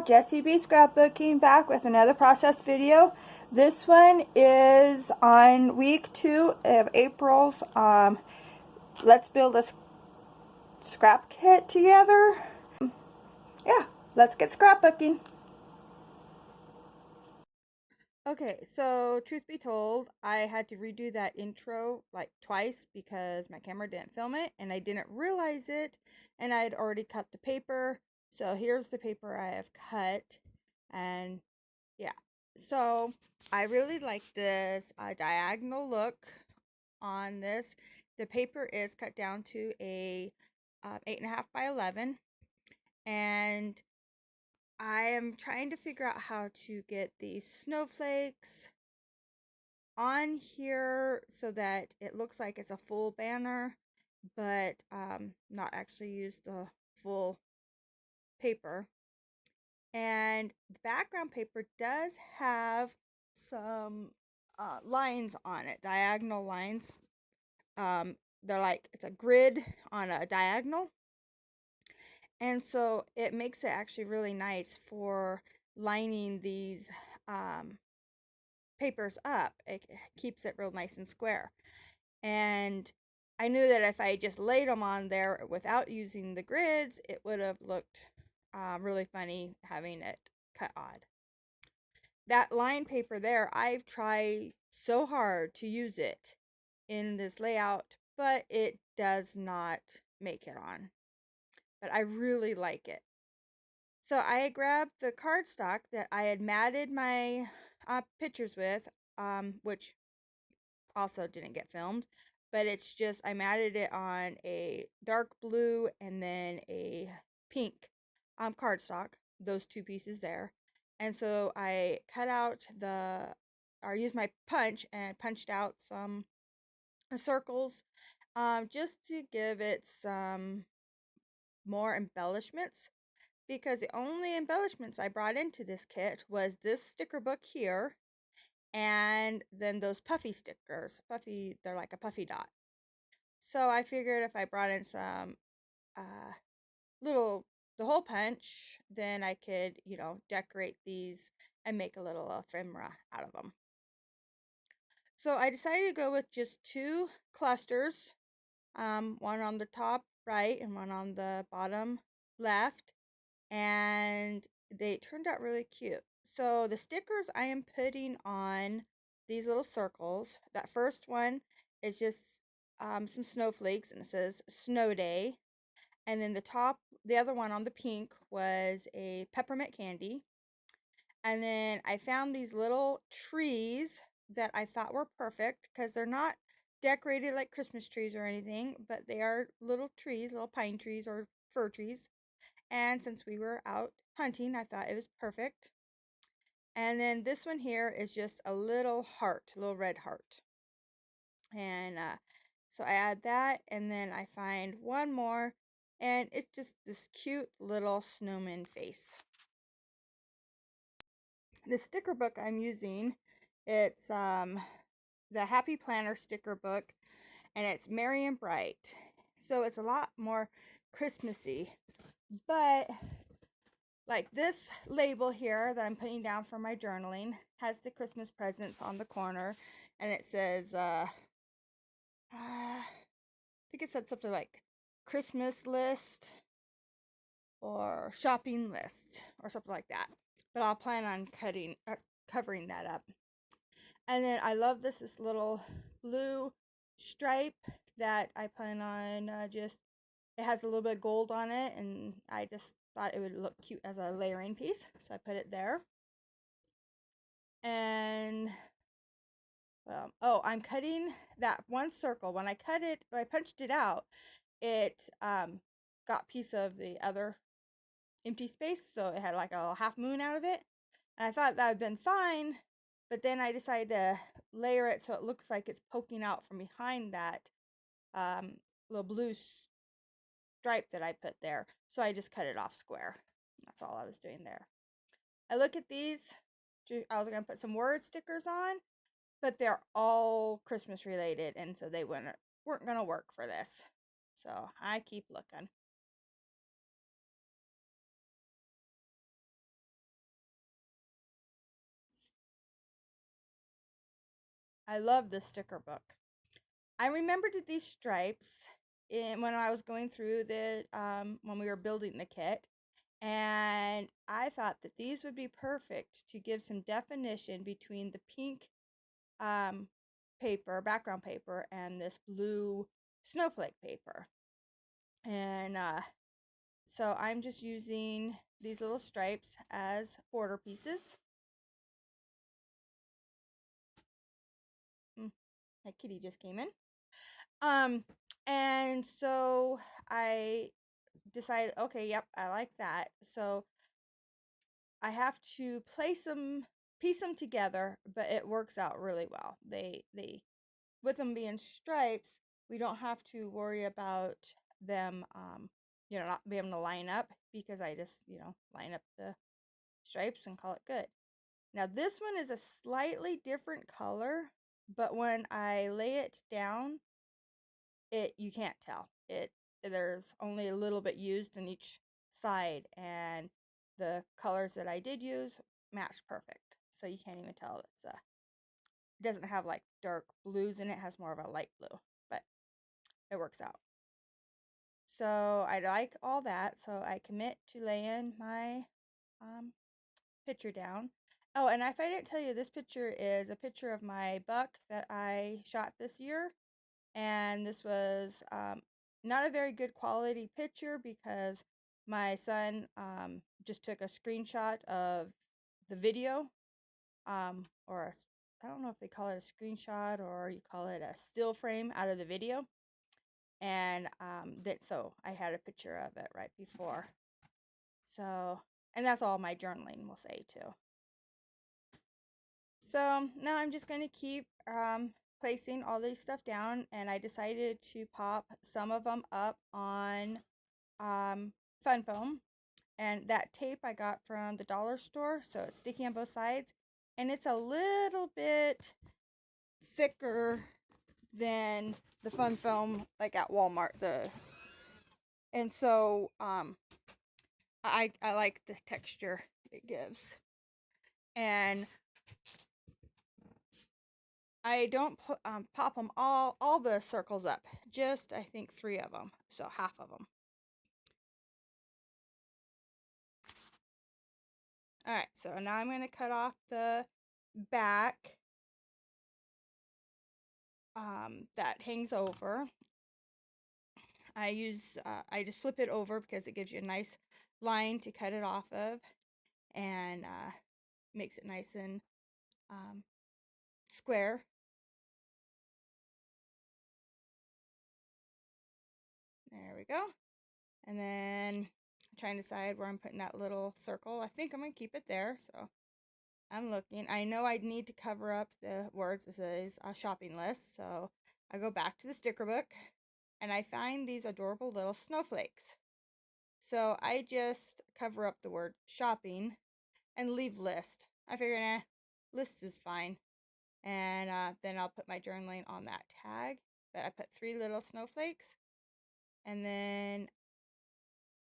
Jessie B Scrapbooking back with another process video. This one is on week 2 of April's Let's Build a Scrap Kit together. Yeah, let's get scrapbooking. Okay, so truth be told, I had to redo that intro like twice because my camera didn't film it and I didn't realize it, and I had already cut the paper. So here's the paper I have cut, and yeah. So I really like this diagonal look on this. The paper is cut down to a 8.5 by 11, and I am trying to figure out how to get these snowflakes on here so that it looks like it's a full banner, but not actually use the full paper. And the background paper does have some lines on it, diagonal lines. They're like, it's a grid on a diagonal, and so it makes it actually really nice for lining these papers up. It keeps it real nice and square. And I knew that if I just laid them on there without using the grids, it would have looked really funny having it cut odd. That line paper there, I've tried so hard to use it in this layout, but it does not make it on. But I really like it. So I grabbed the cardstock that I had matted my pictures with, which also didn't get filmed, but it's just I matted it on a dark blue and then a pink cardstock, those two pieces there. And so I cut out or used my punch and punched out some circles, just to give it some more embellishments, because the only embellishments I brought into this kit was this sticker book here, and then those puffy stickers. Puffy, they're like a puffy dot. So I figured if I brought in some uh, the hole punch, then I could, decorate these and make a little ephemera out of them. So I decided to go with just two clusters, one on the top right and one on the bottom left, and they turned out really cute. So the stickers I am putting on these little circles. That first one is just some snowflakes, and it says snow day. And then the other one on the pink was a peppermint candy. And then I found these little trees that I thought were perfect because they're not decorated like Christmas trees or anything, but they are little trees, little pine trees or fir trees. And since we were out hunting, I thought it was perfect. And then this one here is just a little heart, a little red heart. And so I add that, and then I find one more, and it's just this cute little snowman face. The sticker book I'm using, it's the Happy Planner sticker book, and it's Merry and Bright. So it's a lot more Christmassy, but like this label here that I'm putting down for my journaling has the Christmas presents on the corner, and it says, I think it said something like Christmas list or shopping list or something like that. But I'll plan on covering that up. And then I love this little blue stripe that I plan on it has a little bit of gold on it, and I just thought it would look cute as a layering piece, so I put it there. And oh, I'm cutting that one circle. When I punched it out, it got a piece of the other empty space, so it had like a half moon out of it. And I thought that would have been fine, but then I decided to layer it so it looks like it's poking out from behind that little blue stripe that I put there. So I just cut it off square. That's all I was doing there. I look at these. I was going to put some word stickers on, but they're all Christmas related, and so they weren't going to work for this. So I keep looking. I love this sticker book. I remembered these stripes when I was going through when we were building the kit, and I thought that these would be perfect to give some definition between the pink um, background paper, and this blue snowflake paper. And so I'm just using these little stripes as border pieces. My kitty just came in. Um, and so I decided, okay, yep, I like that. So I have to piece them together, but it works out really well. With them being stripes, we don't have to worry about them, not being able to line up, because I just, line up the stripes and call it good. Now this one is a slightly different color, but when I lay it down, you can't tell. There's only a little bit used in each side, and the colors that I did use match perfect. So you can't even tell it doesn't have like dark blues in it. It has more of a light blue, but it works out. So I like all that, so I commit to laying my picture down. Oh, and if I didn't tell you, this picture is a picture of my buck that I shot this year. And this was not a very good quality picture, because my son just took a screenshot of the video, or I don't know if they call it a screenshot or you call it a still frame out of the video. And so I had a picture of it right before. So, and that's all my journaling will say too. So now I'm just going to keep placing all this stuff down, and I decided to pop some of them up on fun foam. And that tape I got from the dollar store, so it's sticky on both sides, and it's a little bit thicker than the fun foam like at Walmart. And so I like the texture it gives. And I don't pop them all the circles up, just I think 3 of them, so half of them. All right, so now I'm going to cut off the back that hangs over. I just flip it over because it gives you a nice line to cut it off of, and makes it nice and square. There we go. And then I'm trying to decide where I'm putting that little circle. I think I'm going to keep it there, so I'm looking. I know I need to cover up the words. This is a shopping list, so I go back to the sticker book, and I find these adorable little snowflakes. So I just cover up the word shopping and leave list. I figure, nah, list is fine. And then I'll put my journaling on that tag. But I put 3 little snowflakes. And then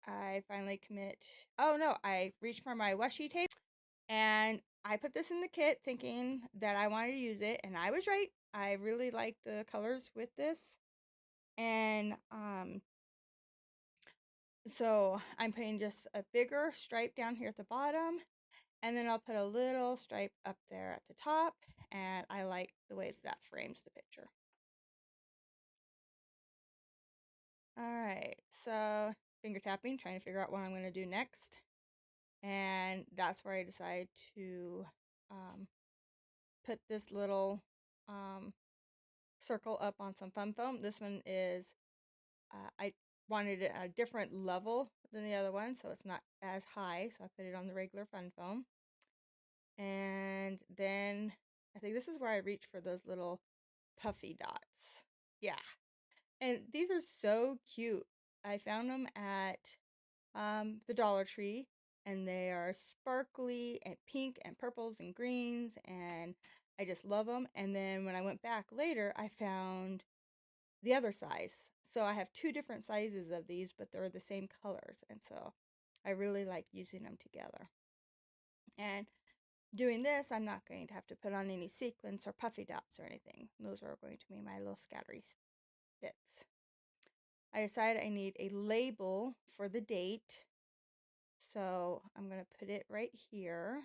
I finally commit. Oh no, I reached for my washi tape. And I put this in the kit thinking that I wanted to use it. And I was right. I really like the colors with this. And so I'm putting just a bigger stripe down here at the bottom. And then I'll put a little stripe up there at the top, and I like the way that frames the picture. All right, so finger tapping, trying to figure out what I'm going to do next. And that's where I decide to put this little circle up on some fun foam. This one is, I wanted it at a different level than the other one, so it's not as high, so I put it on the regular fun foam. And then I think this is where I reach for those little puffy dots. Yeah. And these are so cute. I found them at the Dollar Tree, and they are sparkly and pink and purples and greens, and I just love them. And then when I went back later, I found the other size. So I have 2 different sizes of these, but they're the same colors. And so I really like using them together. And doing this, I'm not going to have to put on any sequins or puffy dots or anything. Those are going to be my little scattery bits. I decided I need a label for the date. So I'm going to put it right here,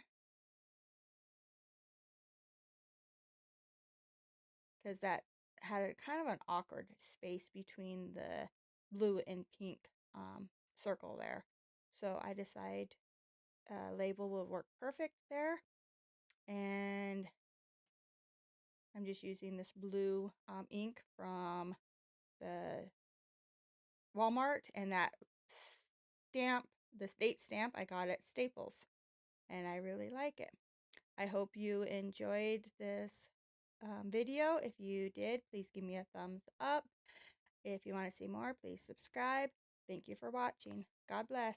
because that had a kind of an awkward space between the blue and pink circle there. So I decided label will work perfect there. And I'm just using this blue ink from the Walmart, and that stamp, the date stamp, I got at Staples, and I really like it. I hope you enjoyed this video. If you did, please give me a thumbs up. If you want to see more, please subscribe. Thank you for watching. God bless.